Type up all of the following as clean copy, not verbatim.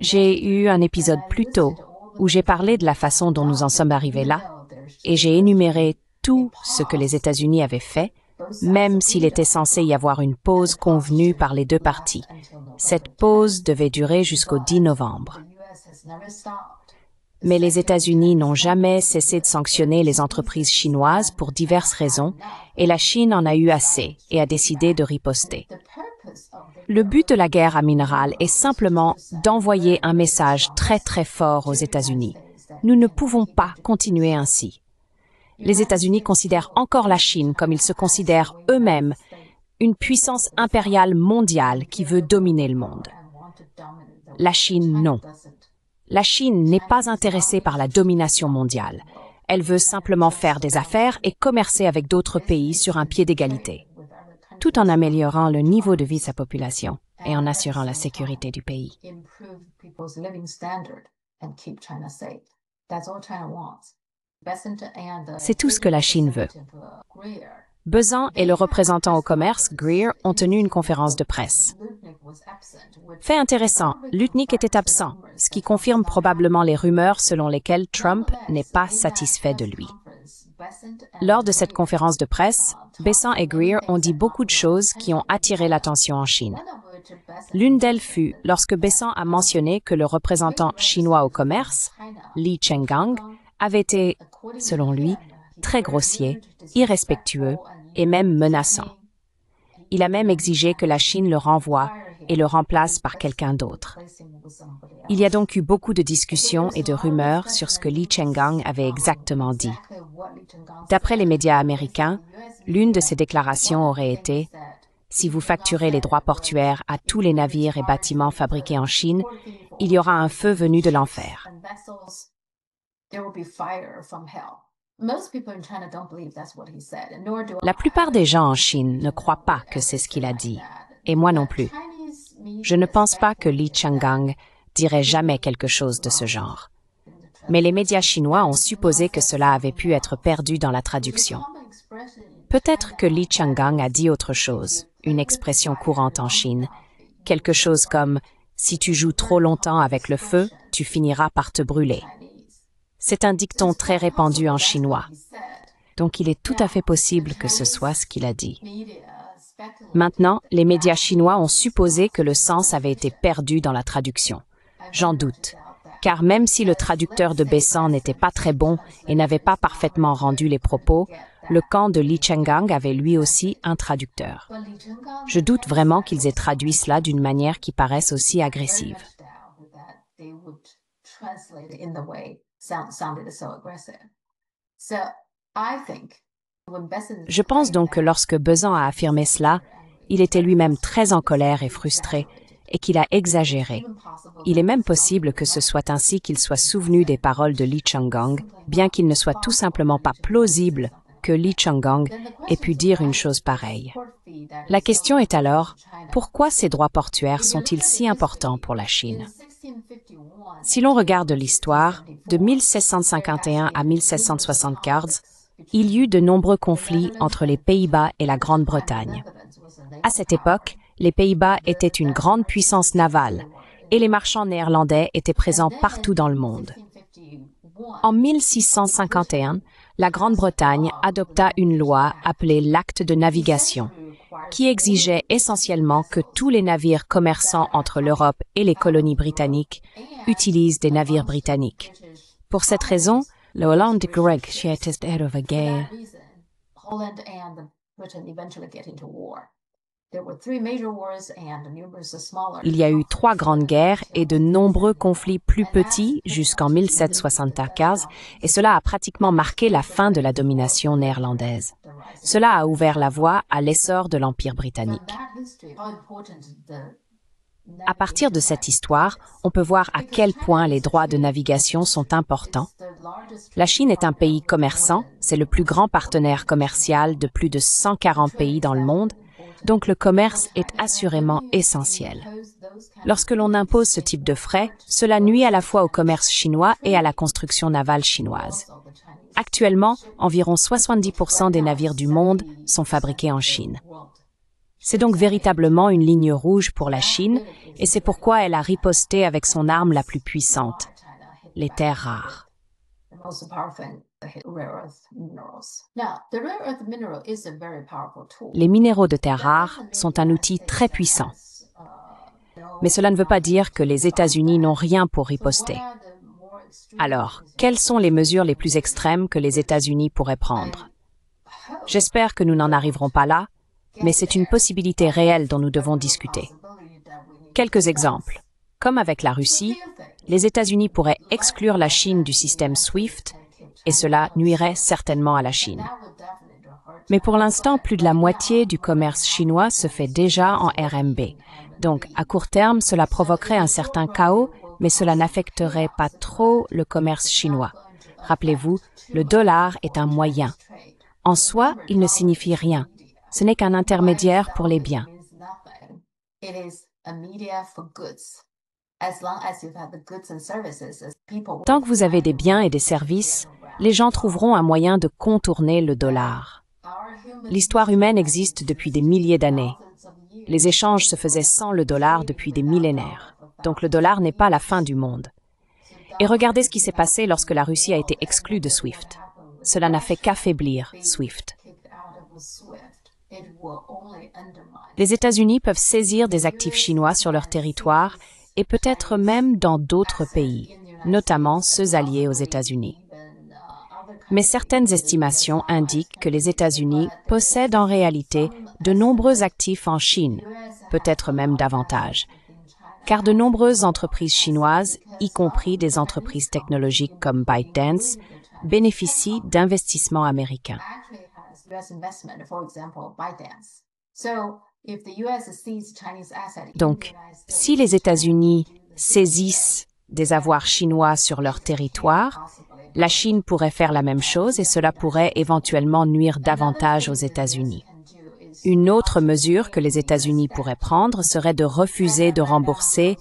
J'ai eu un épisode plus tôt où j'ai parlé de la façon dont nous en sommes arrivés là, et j'ai énuméré tout ce que les États-Unis avaient fait, même s'il était censé y avoir une pause convenue par les deux parties. Cette pause devait durer jusqu'au 10 novembre. Mais les États-Unis n'ont jamais cessé de sanctionner les entreprises chinoises pour diverses raisons, et la Chine en a eu assez et a décidé de riposter. Le but de la guerre à mineral est simplement d'envoyer un message très très fort aux États-Unis. Nous ne pouvons pas continuer ainsi. Les États-Unis considèrent encore la Chine comme ils se considèrent eux-mêmes, une puissance impériale mondiale qui veut dominer le monde. La Chine, non. La Chine n'est pas intéressée par la domination mondiale. Elle veut simplement faire des affaires et commercer avec d'autres pays sur un pied d'égalité, tout en améliorant le niveau de vie de sa population et en assurant la sécurité du pays. C'est tout ce que la Chine veut. Bezant et le représentant au commerce, Greer, ont tenu une conférence de presse. Fait intéressant, Lutnick était absent, ce qui confirme probablement les rumeurs selon lesquelles Trump n'est pas satisfait de lui. Lors de cette conférence de presse, Bezant et Greer ont dit beaucoup de choses qui ont attiré l'attention en Chine. L'une d'elles fut lorsque Bezant a mentionné que le représentant chinois au commerce, Li Chenggang, avait été, selon lui, très grossier, irrespectueux et même menaçant. Il a même exigé que la Chine le renvoie et le remplace par quelqu'un d'autre. Il y a donc eu beaucoup de discussions et de rumeurs sur ce que Li Chenggang avait exactement dit. D'après les médias américains, l'une de ses déclarations aurait été « Si vous facturez les droits portuaires à tous les navires et bâtiments fabriqués en Chine, il y aura un feu venu de l'enfer. » La plupart des gens en Chine ne croient pas que c'est ce qu'il a dit, et moi non plus. Je ne pense pas que Li Chenggang dirait jamais quelque chose de ce genre. Mais les médias chinois ont supposé que cela avait pu être perdu dans la traduction. Peut-être que Li Chenggang a dit autre chose, une expression courante en Chine, quelque chose comme « si tu joues trop longtemps avec le feu, tu finiras par te brûler ». C'est un dicton très répandu en chinois, donc il est tout à fait possible que ce soit ce qu'il a dit. Maintenant, les médias chinois ont supposé que le sens avait été perdu dans la traduction. J'en doute, car même si le traducteur de Bezant n'était pas très bon et n'avait pas parfaitement rendu les propos, le camp de Li Chenggang avait lui aussi un traducteur. Je doute vraiment qu'ils aient traduit cela d'une manière qui paraisse aussi agressive. Je pense donc que lorsque Bezant a affirmé cela, il était lui-même très en colère et frustré, et qu'il a exagéré. Il est même possible que ce soit ainsi qu'il soit souvenu des paroles de Li Chenggang, bien qu'il ne soit tout simplement pas plausible que Li Chenggang ait pu dire une chose pareille. La question est alors, pourquoi ces droits portuaires sont-ils si importants pour la Chine? Si l'on regarde l'histoire, de 1651 à 1774, il y eut de nombreux conflits entre les Pays-Bas et la Grande-Bretagne. À cette époque, les Pays-Bas étaient une grande puissance navale et les marchands néerlandais étaient présents partout dans le monde. En 1651, la Grande-Bretagne adopta une loi appelée l'Acte de navigation, qui exigeait essentiellement que tous les navires commerçant entre l'Europe et les colonies britanniques utilisent des navires britanniques. Pour cette raison, le Holland Greg shietest out of a gale. Il y a eu 3 grandes guerres et de nombreux conflits plus petits jusqu'en 1775, et cela a pratiquement marqué la fin de la domination néerlandaise. Cela a ouvert la voie à l'essor de l'Empire britannique. À partir de cette histoire, on peut voir à quel point les droits de navigation sont importants. La Chine est un pays commerçant, c'est le plus grand partenaire commercial de plus de 140 pays dans le monde, donc le commerce est assurément essentiel. Lorsque l'on impose ce type de frais, cela nuit à la fois au commerce chinois et à la construction navale chinoise. Actuellement, environ 70% des navires du monde sont fabriqués en Chine. C'est donc véritablement une ligne rouge pour la Chine, et c'est pourquoi elle a riposté avec son arme la plus puissante, les terres rares. Les minéraux de terres rares sont un outil très puissant. Mais cela ne veut pas dire que les États-Unis n'ont rien pour riposter. Alors, quelles sont les mesures les plus extrêmes que les États-Unis pourraient prendre? J'espère que nous n'en arriverons pas là, mais c'est une possibilité réelle dont nous devons discuter. Quelques exemples. Comme avec la Russie, les États-Unis pourraient exclure la Chine du système SWIFT, et cela nuirait certainement à la Chine. Mais pour l'instant, plus de la moitié du commerce chinois se fait déjà en RMB. Donc, à court terme, cela provoquerait un certain chaos, mais cela n'affecterait pas trop le commerce chinois. Rappelez-vous, le dollar est un moyen. En soi, il ne signifie rien. Ce n'est qu'un intermédiaire pour les biens. Tant que vous avez des biens et des services, les gens trouveront un moyen de contourner le dollar. L'histoire humaine existe depuis des milliers d'années. Les échanges se faisaient sans le dollar depuis des millénaires. Donc le dollar n'est pas la fin du monde. Et regardez ce qui s'est passé lorsque la Russie a été exclue de SWIFT. Cela n'a fait qu'affaiblir SWIFT. Les États-Unis peuvent saisir des actifs chinois sur leur territoire et peut-être même dans d'autres pays, notamment ceux alliés aux États-Unis. Mais certaines estimations indiquent que les États-Unis possèdent en réalité de nombreux actifs en Chine, peut-être même davantage, car de nombreuses entreprises chinoises, y compris des entreprises technologiques comme ByteDance, bénéficient d'investissements américains. Donc, si les États-Unis saisissent des avoirs chinois sur leur territoire, la Chine pourrait faire la même chose et cela pourrait éventuellement nuire davantage aux États-Unis. Une autre mesure que les États-Unis pourraient prendre serait de refuser de rembourser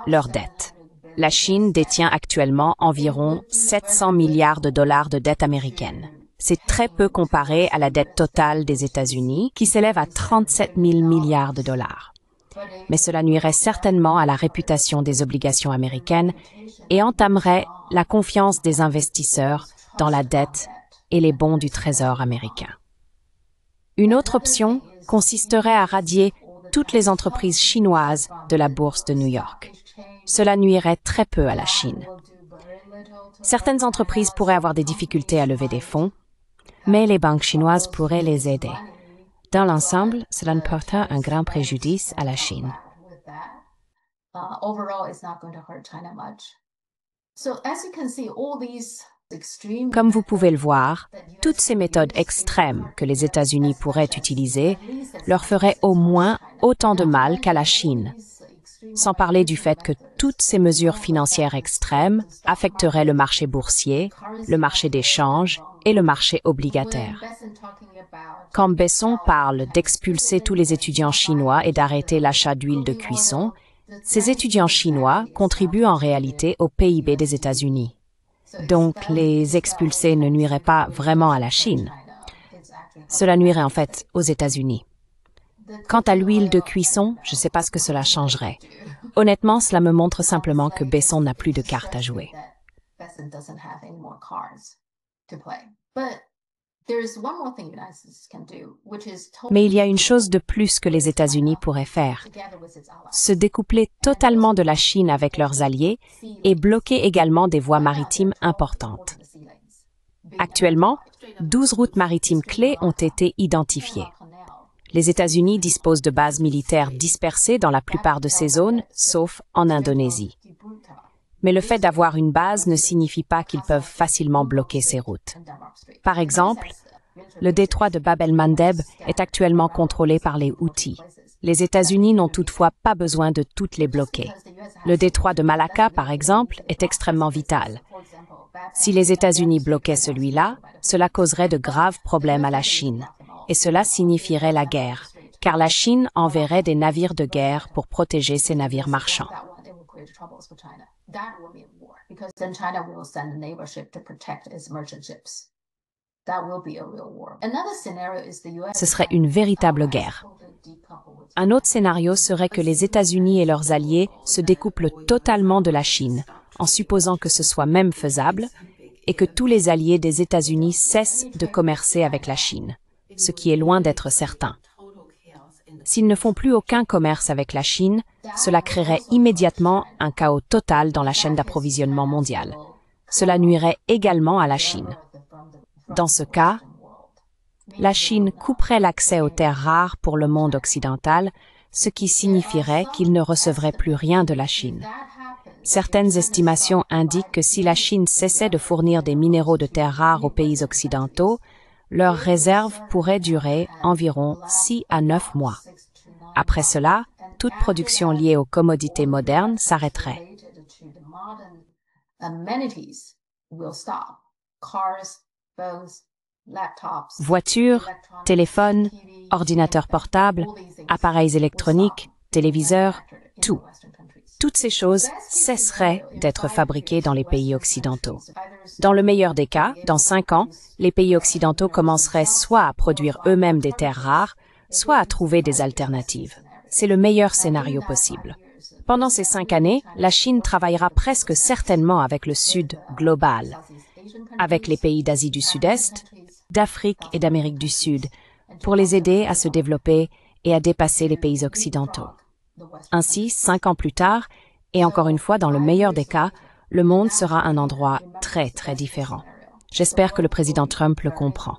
leurs dettes. La Chine détient actuellement environ 700 milliards de dollars de dette américaine. C'est très peu comparé à la dette totale des États-Unis, qui s'élève à 37 000 milliards de dollars. Mais cela nuirait certainement à la réputation des obligations américaines et entamerait la confiance des investisseurs dans la dette et les bons du Trésor américain. Une autre option consisterait à radier toutes les entreprises chinoises de la bourse de New York. Cela nuirait très peu à la Chine. Certaines entreprises pourraient avoir des difficultés à lever des fonds, mais les banques chinoises pourraient les aider. Dans l'ensemble, cela ne portera un grand préjudice à la Chine. Comme vous pouvez le voir, toutes ces méthodes extrêmes que les États-Unis pourraient utiliser leur feraient au moins autant de mal qu'à la Chine. Sans parler du fait que toutes ces mesures financières extrêmes affecteraient le marché boursier, le marché des changes et le marché obligataire. Quand Besson parle d'expulser tous les étudiants chinois et d'arrêter l'achat d'huile de cuisson, ces étudiants chinois contribuent en réalité au PIB des États-Unis. Donc, les expulser ne nuirait pas vraiment à la Chine. Cela nuirait en fait aux États-Unis. Quant à l'huile de cuisson, je ne sais pas ce que cela changerait. Honnêtement, cela me montre simplement que Besson n'a plus de cartes à jouer. Mais il y a une chose de plus que les États-Unis pourraient faire. Se découpler totalement de la Chine avec leurs alliés et bloquer également des voies maritimes importantes. Actuellement, 12 routes maritimes clés ont été identifiées. Les États-Unis disposent de bases militaires dispersées dans la plupart de ces zones, sauf en Indonésie. Mais le fait d'avoir une base ne signifie pas qu'ils peuvent facilement bloquer ces routes. Par exemple, le détroit de Bab el-Mandeb est actuellement contrôlé par les Houthis. Les États-Unis n'ont toutefois pas besoin de toutes les bloquer. Le détroit de Malacca, par exemple, est extrêmement vital. Si les États-Unis bloquaient celui-là, cela causerait de graves problèmes à la Chine. Et cela signifierait la guerre, car la Chine enverrait des navires de guerre pour protéger ses navires marchands. Ce serait une véritable guerre. Un autre scénario serait que les États-Unis et leurs alliés se découplent totalement de la Chine, en supposant que ce soit même faisable, et que tous les alliés des États-Unis cessent de commercer avec la Chine, ce qui est loin d'être certain. S'ils ne font plus aucun commerce avec la Chine, cela créerait immédiatement un chaos total dans la chaîne d'approvisionnement mondiale. Cela nuirait également à la Chine. Dans ce cas, la Chine couperait l'accès aux terres rares pour le monde occidental, ce qui signifierait qu'il ne recevrait plus rien de la Chine. Certaines estimations indiquent que si la Chine cessait de fournir des minéraux de terres rares aux pays occidentaux, leurs réserves pourraient durer environ 6 à 9 mois. Après cela, toute production liée aux commodités modernes s'arrêterait. Voitures, téléphones, ordinateurs portables, appareils électroniques, téléviseurs, tout. Toutes ces choses cesseraient d'être fabriquées dans les pays occidentaux. Dans le meilleur des cas, dans 5 ans, les pays occidentaux commenceraient soit à produire eux-mêmes des terres rares, soit à trouver des alternatives. C'est le meilleur scénario possible. Pendant ces 5 années, la Chine travaillera presque certainement avec le Sud global, avec les pays d'Asie du Sud-Est, d'Afrique et d'Amérique du Sud, pour les aider à se développer et à dépasser les pays occidentaux. Ainsi, 5 ans plus tard, et encore une fois dans le meilleur des cas, le monde sera un endroit très, très différent. J'espère que le président Trump le comprend.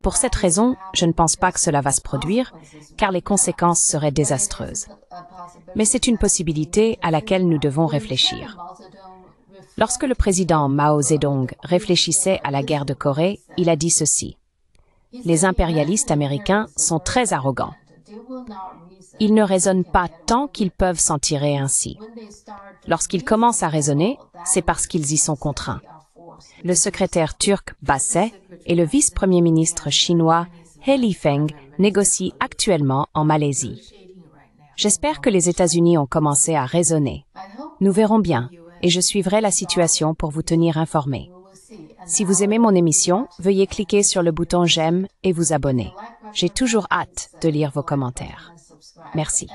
Pour cette raison, je ne pense pas que cela va se produire, car les conséquences seraient désastreuses. Mais c'est une possibilité à laquelle nous devons réfléchir. Lorsque le président Mao Zedong réfléchissait à la guerre de Corée, il a dit ceci. Les impérialistes américains sont très arrogants. Ils ne raisonnent pas tant qu'ils peuvent s'en tirer ainsi. Lorsqu'ils commencent à raisonner, c'est parce qu'ils y sont contraints. Le secrétaire turc Basseh et le vice-premier ministre chinois He Lifeng négocient actuellement en Malaisie. J'espère que les États-Unis ont commencé à raisonner. Nous verrons bien, et je suivrai la situation pour vous tenir informé. Si vous aimez mon émission, veuillez cliquer sur le bouton j'aime et vous abonner. J'ai toujours hâte de lire vos commentaires. Merci.